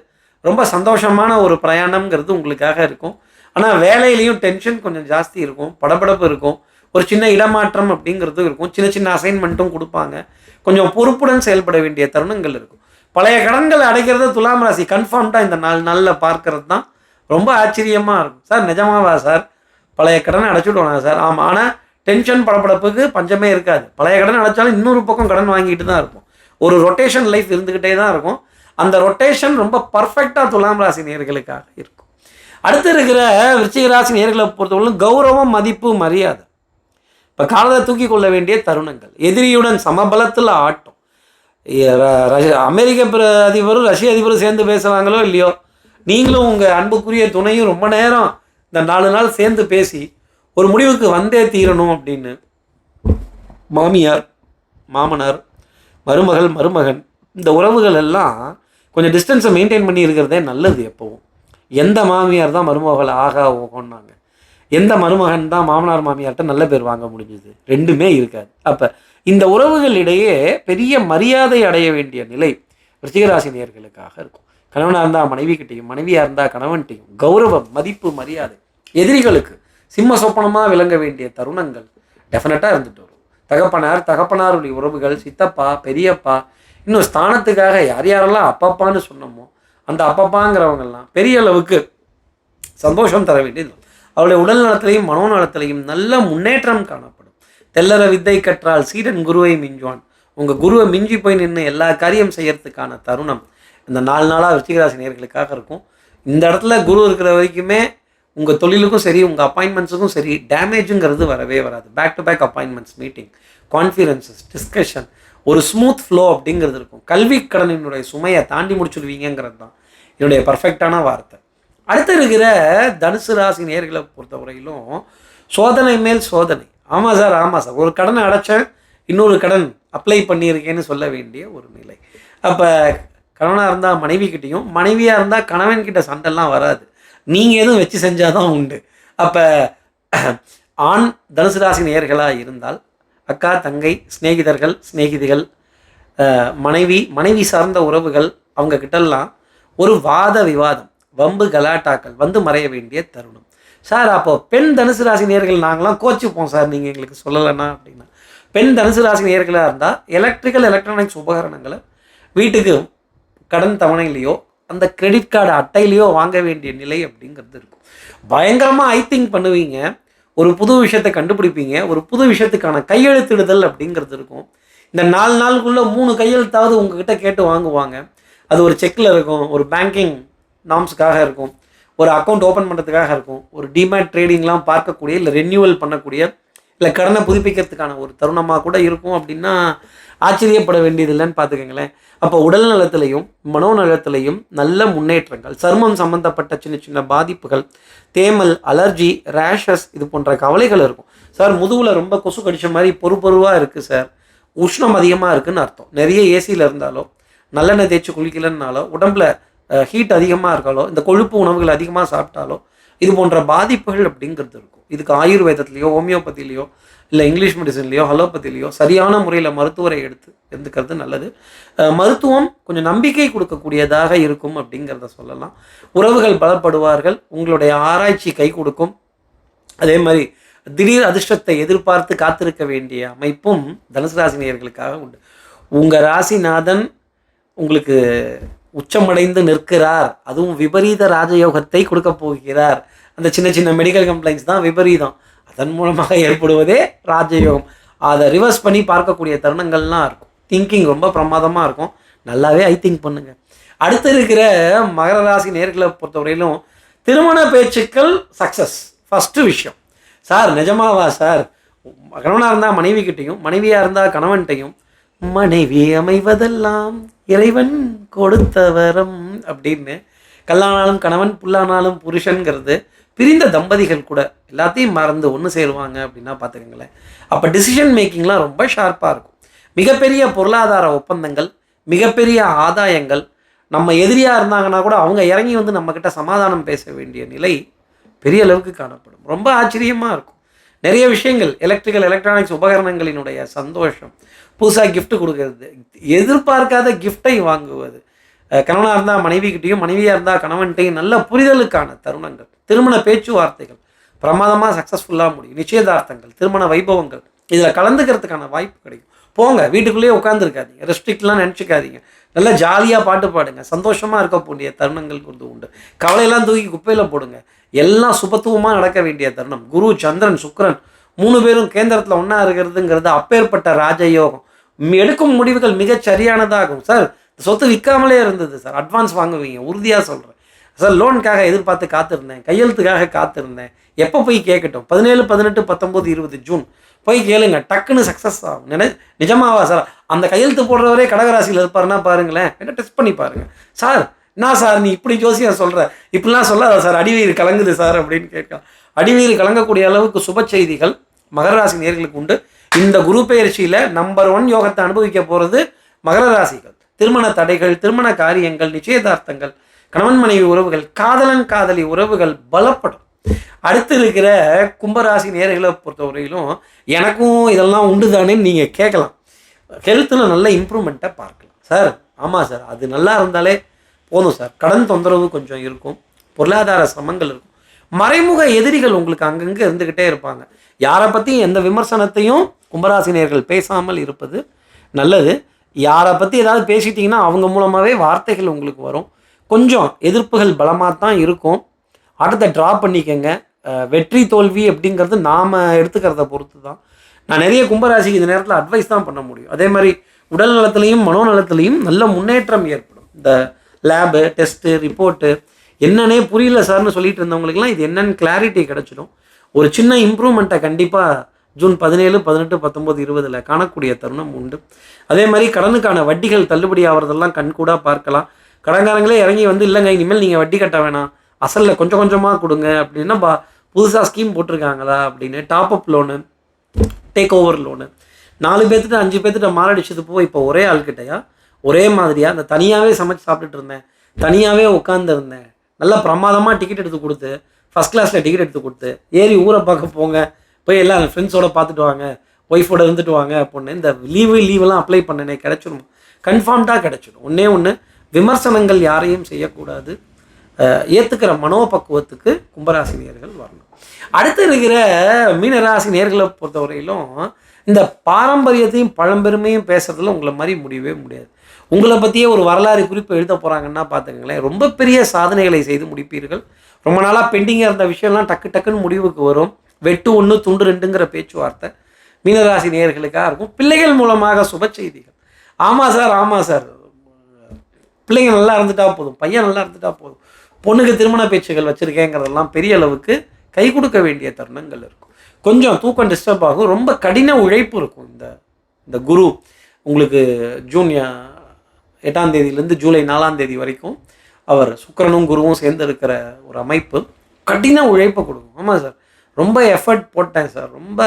ரொம்ப சந்தோஷமான ஒரு பிரயாணம்ங்கிறது உங்களுக்காக இருக்கும். ஆனால் வேலையிலையும் டென்ஷன் கொஞ்சம் ஜாஸ்தி இருக்கும், படபடப்பு இருக்கும், ஒரு சின்ன இடமாற்றம் அப்படிங்கிறது இருக்கும், சின்ன அசைன்மெண்ட்டும் கொடுப்பாங்க. கொஞ்சம் பொறுப்புடன் செயல்பட வேண்டிய தருணங்கள் இருக்கும். பழைய கடன்களை அடைக்கிறத துலாம் ராசி கன்ஃபார்ம்டாக இந்த 4 நாளில் பார்க்கறது தான் ரொம்ப ஆச்சரியமாக இருக்கும். சார் நிஜமாவா சார், பழைய கடனை அடைச்சுடுவாங்க சார்? ஆமாம், ஆனால் டென்ஷன் படப்படப்புக்கு பஞ்சமே இருக்காது. பழைய கடன் அடைச்சாலும் இன்னொரு பக்கம் கடன் வாங்கிட்டு தான் இருக்கும். ஒரு ரொட்டேஷன் லைஃப் இருந்துக்கிட்டே தான் இருக்கும். அந்த ரொட்டேஷன் ரொம்ப பர்ஃபெக்டாக துலாம் ராசி நேயர்களுக்காக இருக்கும். அடுத்து இருக்கிற விருச்சிக ராசி நேயர்களை பொறுத்தவரைக்கும் கௌரவம், மதிப்பு, மரியாதை இப்போ காலத்தை தூக்கி கொள்ள வேண்டிய தருணங்கள். எதிரியுடன் சமபலத்தில் ஆட்டம். அமெரிக்க அதிபரும் ரஷ்ய அதிபரும் சேர்ந்து பேசுவாங்களோ இல்லையோ, நீங்களும் உங்கள் அன்புக்குரிய துணையும் ரொம்ப நேரம் இந்த 4 நாள் சேர்ந்து பேசி ஒரு முடிவுக்கு வந்தே தீரணும் அப்படின்னு. மாமியார், மாமனார், மருமகள், மருமகன், இந்த உறவுகள் எல்லாம் கொஞ்சம் டிஸ்டன்ஸை மெயின்டைன் பண்ணி இருக்கிறதே நல்லது. எப்போவும் எந்த மாமியார் தான் மருமகள் ஆகா ஓகோன்னாங்க, எந்த மருமகன் தான் மாமனார் மாமியார்கிட்ட நல்ல பேர் வாங்க முடிஞ்சுது? ரெண்டுமே இருக்காது. அப்போ இந்த உறவுகளிடையே பெரிய மரியாதை அடைய வேண்டிய நிலை விருச்சிகராசி நேயர்களுக்காக இருக்கும். கணவனாக இருந்தால் மனைவி கிட்டையும், மனைவியாக இருந்தால் கணவன்கிட்டையும் கௌரவம், மதிப்பு, மரியாதை. எதிரிகளுக்கு சிம்ம சொப்பனமாக விளங்க வேண்டிய தருணங்கள் டெஃபினட்டாக இருந்துட்டு வரும். தகப்பனாருடைய உறவுகள், சித்தப்பா, பெரியப்பா, இன்னும் ஸ்தானத்துக்காக யாரெல்லாம் அப்பப்பான்னு சொன்னோமோ அந்த அப்பப்பாங்கிறவங்கெல்லாம் பெரிய அளவுக்கு சந்தோஷம் தர வேண்டியது. அவருடைய உடல் நலத்திலையும் மனோநலத்திலையும் நல்ல முன்னேற்றம் காணப்படும். தெல்லற வித்தை கற்றால் சீடன் குருவை மிஞ்சுவான். உங்கள் குருவை மிஞ்சி போய் நின்று எல்லா காரியம் செய்யறதுக்கான தருணம் இந்த 4 நாளாக விருச்சிகராசி நேயர்களுக்காக இருக்கும். இந்த இடத்துல குரு இருக்கிற வரைக்குமே உங்கள் தொழிலுக்கும் சரி, உங்கள் அப்பாயின்மெண்ட்ஸுக்கும் சரி டேமேஜுங்கிறது வரவே வராது. Back to back appointments, meeting, conferences, discussion, ஒரு ஸ்மூத் ஃப்ளோ அப்படிங்கிறது இருக்கும். கல்வி கடனினுடைய சுமையை தாண்டி முடிச்சுடுவீங்கிறது தான் என்னுடைய பர்ஃபெக்டான வார்த்தை. அடுத்து இருக்கிற தனுசு ராசி நேயர்களை பொறுத்தவரையிலும் சோதனை மேல் சோதனை. ஆமாம் சார், ஆமாம் சார், ஒரு கடனை அடைச்சேன், இன்னொரு கடன் அப்ளை பண்ணியிருக்கேன்னு சொல்ல வேண்டிய ஒரு நிலை. அப்போ கணவனாக இருந்தால் மனைவிக்கிட்டையும், மனைவியாக இருந்தால் கணவன்கிட்ட சண்டைலாம் வராது. நீங்கள் எதுவும் வச்சு செஞ்சால் தான் உண்டு. அப்போ ஆண் தனுசு ராசி நேயர்களாக இருந்தால் அக்கா, தங்கை, சிநேகிதர்கள், சிநேகிதிகள், மனைவி சார்ந்த உறவுகள், அவங்க கிட்டலாம் ஒரு வாத விவாதம், வம்பு கலாட்டாக்கள் வந்து மறைய வேண்டிய தருணம். சார் அப்போது பெண் தனுசு ராசி நேயர்கள் நாங்களாம் கோச்சிப்போம் சார் நீங்கள் எங்களுக்கு சொல்லலைன்னா அப்படின்னா. பெண் தனுசு ராசி நேயர்களாக இருந்தால் எலக்ட்ரிக்கல் எலக்ட்ரானிக்ஸ் உபகரணங்களை வீட்டுக்கு கடன் தவணையிலையோ அந்த கிரெடிட் கார்டு அட்டையிலையோ வாங்க வேண்டிய நிலை அப்படிங்கிறது இருக்கும். பயங்கரமாக ஐ திங்க் பண்ணுவீங்க, ஒரு புது விஷயத்தை கண்டுபிடிப்பீங்க, ஒரு புது விஷயத்துக்கான கையெழுத்திடுதல் அப்படிங்கிறது இருக்கும். இந்த 4 நாளுக்குள்ளே 3 கையெழுத்தாவது உங்ககிட்ட கேட்டு வாங்குவாங்க. அது ஒரு செக்கில் இருக்கும், ஒரு பேங்கிங் நாம்ஸுக்காக இருக்கும், ஒரு அக்கௌண்ட் ஓப்பன் பண்ணுறதுக்காக இருக்கும், ஒரு டிமேட் ட்ரேடிங்லாம் பார்க்கக்கூடிய, இல்லை ரெனியூவல் பண்ணக்கூடிய, இல்லை கடனை புதுப்பிக்கிறதுக்கான ஒரு தருணமாக கூட இருக்கும். அப்படின்னா ஆச்சரியப்பட வேண்டியது இல்லைன்னு பார்த்துக்கங்களேன். அப்போ உடல் நலத்திலையும் மனோநலத்திலையும் நல்ல முன்னேற்றங்கள், சருமம் சம்மந்தப்பட்ட சின்ன சின்ன பாதிப்புகள், தேமல், அலர்ஜி, ரேஷஸ், இது போன்ற கவலைகள் இருக்கும். சார் முதுகில் ரொம்ப கொசு கடிச்ச மாதிரி பொறுவாக இருக்குது சார், உஷ்ணம் அதிகமாக இருக்குதுன்னு அர்த்தம். நிறைய ஏசியில் இருந்தாலோ, நல்லெண்ணெய் தேய்ச்சி குளிக்கலன்னாலோ, உடம்புல ஹீட் அதிகமாக இருக்காலோ, இந்த கொழுப்பு உணவுகள் அதிகமாக சாப்பிட்டாலோ இது போன்ற பாதிப்புகள் அப்படிங்கிறது இருக்கும். இதுக்கு ஆயுர்வேதத்துலேயோ, ஹோமியோபதியிலையோ, இல்லை இங்கிலீஷ் மெடிசன்லையோ, அலோபதியிலையோ சரியான முறையில் மருத்துவரை எடுத்துக்கிறது நல்லது. மருத்துவம் கொஞ்சம் நம்பிக்கை கொடுக்கக்கூடியதாக இருக்கும் அப்படிங்கிறத சொல்லலாம். உறவுகள் பலப்படுவார்கள், உங்களுடைய ஆராய்ச்சி கை கொடுக்கும். அதே மாதிரி திடீர் அதிர்ஷ்டத்தை எதிர்பார்த்து காத்திருக்க வேண்டிய அமைப்பும் தனுசு ராசி நேயர்களுக்காக உண்டு. உங்கள் ராசிநாதன் உங்களுக்கு உச்சமடைந்து நிற்கிறார், அதுவும் விபரீத ராஜயோகத்தை கொடுக்க போகிறார். அந்த சின்ன சின்ன மெடிக்கல் கம்ப்ளைண்ட்ஸ் தான் விபரீதம், அதன் மூலமாக ஏற்படுவதே ராஜயோகம். அதை ரிவர்ஸ் பண்ணி பார்க்கக்கூடிய தருணங்கள்லாம் இருக்கும். திங்கிங் ரொம்ப பிரமாதமாக இருக்கும். நல்லாவே ஐ திங்க் பண்ணுங்கள். அடுத்து இருக்கிற மகர ராசி நேர்களை பொறுத்தவரையிலும் திருமண பேச்சுக்கள் சக்ஸஸ் ஃபஸ்ட்டு விஷயம். சார் நிஜமாவா சார்? கணவனாக இருந்தால் மனைவிக்கிட்டையும், மனைவியாக இருந்தால் கணவன்கிட்டையும், மனைவி அமைவதெல்லாம் இறைவன் கொடுத்த வரம் அப்படின்னு, கல்லானாலும் கணவன் புல்லானாலும் புருஷன்கிறது பிரிந்த தம்பதிகள் கூட எல்லாத்தையும் மறந்து ஒன்று சேருவாங்க அப்படின்னா பார்த்துக்கங்களேன். அப்போ டிசிஷன் மேக்கிங்லாம் ரொம்ப ஷார்ப்பாக இருக்கும். மிகப்பெரிய பொருளாதார ஒப்பந்தங்கள், மிகப்பெரிய ஆதாயங்கள், நம்ம எதிரியாக இருந்தாங்கன்னா கூட அவங்க இறங்கி வந்து நம்மக்கிட்ட சமாதானம் பேச வேண்டிய நிலை பெரிய அளவுக்கு காணப்படும். ரொம்ப ஆச்சரியமாக இருக்கும். நிறைய விஷயங்கள், எலக்ட்ரானிக்ஸ் உபகரணங்களினுடைய சந்தோஷம், புதுசாக கிஃப்ட் கொடுக்கறது, எதிர்பார்க்காத கிஃப்டை வாங்குவது, கணவனாக இருந்தால் மனைவிக்கிட்டையும், மனைவியாக இருந்தால் கணவன்கிட்டையும் நல்ல புரிதலுக்கான தருணங்கள், திருமண பேச்சுவார்த்தைகள் பிரமாதமாக சக்ஸஸ்ஃபுல்லாக முடியும். நிச்சயதார்த்தங்கள், திருமண வைபவங்கள் இதில் கலந்துக்கிறதுக்கான வாய்ப்பு கிடைக்கும். போங்க, வீட்டுக்குள்ளேயே உட்காந்துருக்காதீங்க, ரெஸ்ட்ரிக்ட்லாம் நினச்சிக்காதீங்க, நல்லா ஜாலியாக பாட்டு பாடுங்க, சந்தோஷமாக இருக்கக்கூடிய தருணங்கள் கொஞ்சம் உண்டு. கவலையெல்லாம் தூக்கி குப்பையில் போடுங்க. எல்லாம் சுபத்துவமாக நடக்க வேண்டிய தருணம். குரு, சந்திரன், சுக்கிரன் 3 பேரும் கேந்திரத்தில் ஒன்றா இருக்கிறதுங்கிறது அப்பேற்பட்ட ராஜயோகம். எடுக்கும் முடிவுகள் மிகச் சரியானதாகும். சார் சொத்து விற்காமலே இருந்தது சார், அட்வான்ஸ் வாங்குவீங்க, உறுதியாக சொல்கிறேன் சார். லோனுக்காக எதிர்பார்த்து காத்திருந்தேன், கையெழுத்துக்காக காத்திருந்தேன், எப்போ போய் கேட்கட்டும்? 17, 18, 19, 20 ஜூன் போய் கேளுங்க, டக்குன்னு சக்ஸஸ் ஆகும். நிஜமாவா சார்? அந்த கையெழுத்து போடுறவரே கடகராசியில் இருப்பாருன்னா பாருங்களேன், என்ன டெஸ்ட் பண்ணி பாருங்கள். சார் என்ன சார் நீ இப்படி ஜோசியம் சொல்கிற, இப்படிலாம் சொல்லாத சார், அடிவயிறு கலங்குது சார் அப்படின்னு கேட்கலாம். அடிவயிறு கலங்கக்கூடிய அளவுக்கு சுப செய்திகள் மகர ராசி நேயர்களுக்கு உண்டு. இந்த குரு பெயர்ச்சியில் நம்பர் 1 யோகத்தை அனுபவிக்க போகிறது மகர ராசிகள். திருமண தடைகள், திருமண காரியங்கள், நிச்சயதார்த்தங்கள், கணவன் மனைவி உறவுகள், காதலன் காதலி உறவுகள் பலப்படும். அடுத்து இருக்கிற கும்பராசி நேயர்களை பொறுத்தவரையிலும் எனக்கும் இதெல்லாம் உண்டு தானேன்னு நீங்கள் கேட்கலாம். ஹெல்த்தில் நல்ல இம்ப்ரூவ்மெண்ட்டை பார்க்கலாம். சார் ஆமாம் சார், அது நல்லா இருந்தாலே போதும் சார். கடன் தொந்தரவு கொஞ்சம் இருக்கும், பொருளாதார சிரமங்கள் இருக்கும், மறைமுக எதிரிகள் உங்களுக்கு அங்கங்கே இருந்துக்கிட்டே இருப்பாங்க. யாரை பற்றியும் எந்த விமர்சனத்தையும் கும்பராசினியர்கள் பேசாமல் இருப்பது நல்லது. யாரை பற்றி ஏதாவது பேசிட்டிங்கன்னா அவங்க மூலமாகவே வார்த்தைகள் உங்களுக்கு வரும். கொஞ்சம் எதிர்ப்புகள் பலமாக தான் இருக்கும். அடுத்த ட்ரா பண்ணிக்கங்க. வெற்றி தோல்வி அப்படிங்கிறது நாம் எடுத்துக்கிறத பொறுத்து தான். நான் நிறைய கும்பராசிக்கு இந்த நேரத்தில் அட்வைஸ் தான் பண்ண முடியும். அதே மாதிரி உடல் நலத்துலேயும் மனோநலத்துலேயும் நல்ல முன்னேற்றம் ஏற்படும். இந்த லேபு, டெஸ்ட்டு, ரிப்போர்ட்டு என்னன்னே புரியல சார்னு சொல்லிட்டு இருந்தவங்களுக்குலாம் இது என்னென்னு கிளாரிட்டி கிடச்சிடும். ஒரு சின்ன இம்ப்ரூவ்மெண்ட்டை கண்டிப்பாக ஜூன் 17, 18, 19, 20 காணக்கூடிய தருணம் உண்டு. அதே மாதிரி கடனுக்கான வட்டிகள் தள்ளுபடி ஆகிறதெல்லாம் கண்கூடாக பார்க்கலாம். கடன்காரங்களே இறங்கி வந்து இல்லைங்க இனிமேல் நீங்கள் வட்டி கட்ட வேணாம், அசலில் கொஞ்சம் கொஞ்சமாக கொடுங்க அப்படின்னா புதுசாக ஸ்கீம் போட்டிருக்காங்களா அப்படின்னு, top up loan, take over loan, 4 பேர்த்துட்டு 5 பேர்த்துட்ட மாரடிச்சது போய் இப்போ ஒரே ஆள்கிட்டையா ஒரே மாதிரியாக அந்த தனியாகவே சமைச்சு சாப்பிட்டுட்டு இருந்தேன், தனியாகவே உட்காந்துருந்தேன், நல்லா பிரமாதமாக டிக்கெட் எடுத்து கொடுத்து, ஃபஸ்ட் கிளாஸில் டிக்கெட் எடுத்து கொடுத்து ஏறி ஊரை பார்க்க போங்க, போய் எல்லாம் ஃப்ரெண்ட்ஸோடு பார்த்துட்டு வாங்க, ஒய்ஃபோடு இருந்துட்டு வாங்க அப்படின்னு இந்த லீவெல்லாம் அப்ளை பண்ணனே கிடைச்சிடும், கன்ஃபார்ம்டாக கிடைச்சிடும். ஒன்று விமர்சனங்கள் யாரையும் செய்யக்கூடாது. ஏற்றுக்கிற மனோபக்குவத்துக்கு கும்பராசினியர்கள் வரணும். அடுத்து இருக்கிற மீனராசினியர்களை பொறுத்தவரையிலும் இந்த பாரம்பரியத்தையும் பழம்பெருமையும் பேசுறதுல உங்களை மாதிரி முடியவே முடியாது. உங்களை பற்றியே ஒரு வரலாறு குறிப்பு எழுத போகிறாங்கன்னா பார்த்துக்கங்களேன், ரொம்ப பெரிய சாதனைகளை செய்து முடிப்பீர்கள். ரொம்ப நாளாக பெண்டிங்காக இருந்த விஷயம்லாம் டக்கு டக்குன்னு முடிவுக்கு வரும். வெட்டு 1 துண்டு 2ங்கிற பேச்சுவார்த்தை மீனராசி நேயர்களுக்காக இருக்கும். பிள்ளைகள் மூலமாக சுப செய்திகள். ஆமாம் சார், ஆமாம் சார், பிள்ளைங்க நல்லா இருந்துட்டா போதும், பையன் நல்லா இருந்துட்டா போதும், பொண்ணுக்கு திருமண பேச்சுகள் வச்சுருக்கேங்கிறதெல்லாம் பெரிய அளவுக்கு கை கொடுக்க வேண்டிய தருணங்கள் இருக்கும். கொஞ்சம் தூக்கம் டிஸ்டர்ப் ஆகும். ரொம்ப கடின உழைப்பு இருக்கும். இந்த குரு உங்களுக்கு ஜூன் 8ஆம் தேதியிலேருந்து ஜூலை 4ஆம் தேதி வரைக்கும் அவர் சுக்கிரனும் குருவும் சேர்ந்து இருக்கிற ஒரு அமைப்பு கடின உழைப்பை கொடுக்கும். ஆமாம் சார், ரொம்ப எஃபர்ட் போட்டேன் சார், ரொம்ப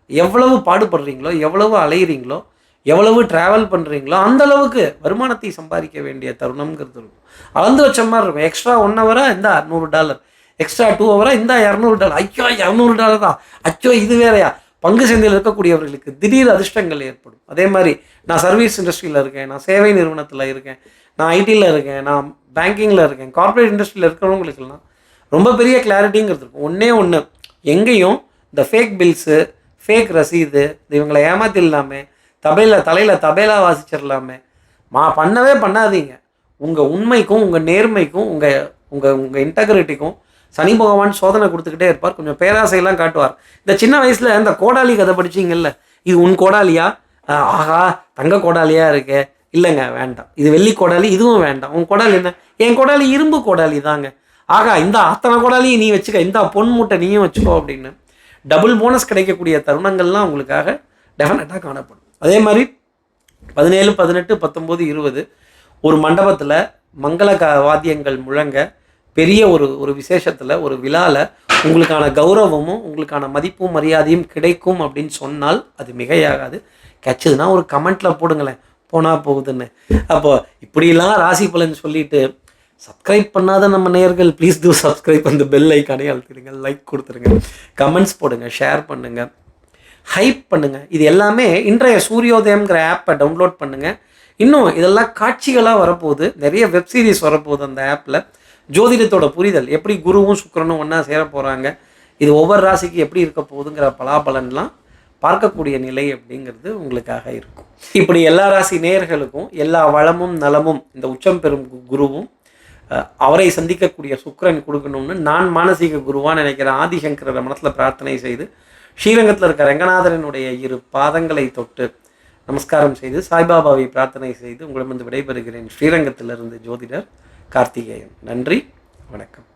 எவ்வளவு பாடுபடுறீங்களோ, எவ்வளவு அலையிறீங்களோ, எவ்வளவு ட்ராவல் பண்ணுறீங்களோ அந்தளவுக்கு வருமானத்தை சம்பாதிக்க வேண்டிய தருணம்ங்கிறது இருக்கும். அளந்து வச்ச மாதிரி இருக்கும். எக்ஸ்ட்ரா 1 ஹவராக இந்த $100, எக்ஸ்ட்ரா 2 ஹவராக இந்த $200. ஐயோ $200 தான், அச்சோ இது வேறையா. பங்கு சந்தையில் இருக்கக்கூடியவர்களுக்கு திடீர் அதிர்ஷ்டங்கள் ஏற்படும். அதே மாதிரி நான் சர்வீஸ் இண்டஸ்ட்ரியில் இருக்கேன், நான் சேவை நிறுவனத்தில் இருக்கேன், நான் ஐடியில் இருக்கேன், நான் பேங்கிங்கில் இருக்கேன், கார்ப்பரேட் இண்டஸ்ட்ரியில் இருக்கிறவங்களுக்கெல்லாம் ரொம்ப பெரிய கிளாரிட்டிங்கிறது இருக்கும். ஒன்று எங்கேயும் இந்த ஃபேக் பில்ஸு, ஃபேக் ரசீது, இவங்களை ஏமாத்திடலாமே, தலையில் தபேலா வாசிச்சிடலாமே, பண்ணவே பண்ணாதீங்க. உங்கள் உண்மைக்கும் உங்கள் நேர்மைக்கும் உங்கள் உங்கள் உங்கள் இன்டெகிரிட்டிக்கும் சனி பகவான் சோதனை கொடுத்துக்கிட்டே இருப்பார். கொஞ்சம் பேராசையெல்லாம் காட்டுவார். இந்த சின்ன வயசில் இந்த கோடாலி கதை படிச்சிங்கல்ல, இது உன் கோடாலியா, ஆஹா தங்க கோடாலியாக இருக்கே, இல்லைங்க வேண்டாம், இது வெள்ளி கோடாலி, இதுவும் வேண்டாம், உன் கோடாலி என்ன, என் கோடாலி இரும்பு கோடாலி தாங்க, ஆகா இந்த அத்தனை கோடாலியும் நீ வச்சுக்க, இந்த பொன் மூட்டை நீயும் வச்சுக்கோ அப்படின்னு டபுள் போனஸ் கிடைக்கக்கூடிய தருணங்கள்லாம் உங்களுக்காக டெஃபினட்டாக காணப்படும். அதே மாதிரி 17, 18, 19, 20 ஒரு மண்டபத்தில் மங்கள வாத்தியங்கள் முழங்க பெரிய ஒரு விசேஷத்தில் ஒரு விழாவில் உங்களுக்கான கௌரவமும் உங்களுக்கான மதிப்பும் மரியாதையும் கிடைக்கும் அப்படின்னு சொன்னால் அது மிகையாகாது. கிடைச்சதுன்னா ஒரு கமெண்ட்டில் போடுங்களேன், போனால் போகுதுன்னு. அப்போது இப்படிலாம் ராசி பலன் சொல்லிட்டு சப்ஸ்கிரைப் பண்ணாத நம்ம நேயர்கள் ப்ளீஸ் டூ சப்ஸ்கிரைப், அந்த பெல் ஐக்கானே அழுத்திடுங்க, லைக் கொடுத்துருங்க, கமெண்ட்ஸ் போடுங்க, ஷேர் பண்ணுங்கள், ஹைப் பண்ணுங்கள். இது எல்லாமே இன்றைய சூரியோதயம்ங்கிற ஆப்பை டவுன்லோட் பண்ணுங்கள். இன்னும் இதெல்லாம் காட்சிகளாக வரப்போகுது, நிறைய வெப்சீரிஸ் வரப்போகுது அந்த ஆப்பில். ஜோதிடத்தோட புரிதல் எப்படி குருவும் சுக்கிரனும் ஒன்றா சேர போகிறாங்க, இது ஒவ்வொரு ராசிக்கு எப்படி இருக்க போகுதுங்கிற பலாபலன்லாம் பார்க்கக்கூடிய நிலை அப்படிங்கிறது உங்களுக்காக இருக்கும். இப்படி எல்லா ராசி நேயர்களுக்கும் எல்லா வளமும் நலமும் இந்த உச்சம் பெறும் குருவும் அவரை சந்திக்கக்கூடிய சுக்கிரன் கொடுக்கணும்னு நான் மானசீக குருவான்னு நினைக்கிற ஆதிசங்கர மனத்தில் பிரார்த்தனை செய்து ஸ்ரீரங்கத்தில் இருக்க ரங்கநாதரனுடைய 2 பாதங்களை தொட்டு நமஸ்காரம் செய்து சாய்பாபாவை பிரார்த்தனை செய்து உங்களிடமிருந்து விடைபெறுகிறேன். ஸ்ரீரங்கத்திலிருந்து ஜோதிடர் கார்த்திகேயன். நன்றி, வணக்கம்.